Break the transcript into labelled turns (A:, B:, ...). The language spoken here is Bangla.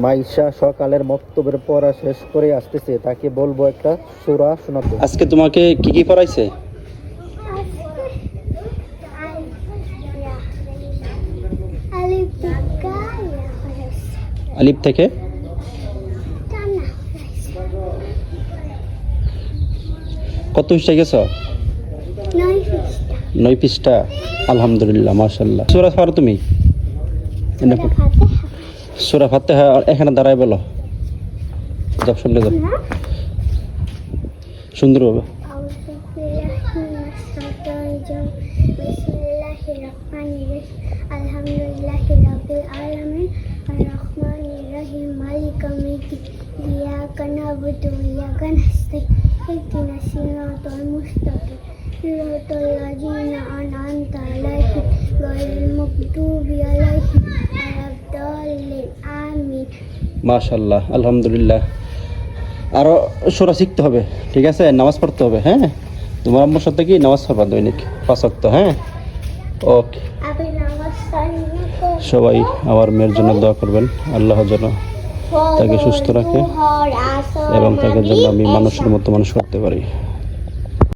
A: মাইশা সকালের মক্তবের পড়া শেষ করে আসতেছে, তাকে বলবো একটা সূরা শোনাতে।
B: আজকে তোমাকে কি কি পড়াইছে? আলিফ থেকে কত পৃষ্ঠা গেছ? 9 পৃষ্ঠা। আলহামদুলিল্লাহ, মাশাআল্লাহ। সূরা পারো তুমি? সূরা ফাতিহা এখানে দাঁড়ায় বলো, যাও শুনলে যাও সুন্দরভাবে। মাশাআল্লাহ, আলহামদুলিল্লাহ। আরো সূরা শিখতে হবে, ঠিক আছে? নামাজ পড়তে হবে, হ্যাঁ? তোমার আম্মুর সাথে কি নামাজ পড়বা দৈনিক 5 ওয়াক্ত, হ্যাঁ? ওকে। সবাই আমার মেয়ের জন্য দোয়া করবেন, আল্লাহ যেন তাকে সুস্থ রাখে এবং তাকে যেন আমি মানুষের মতো মানুষ করতে পারি।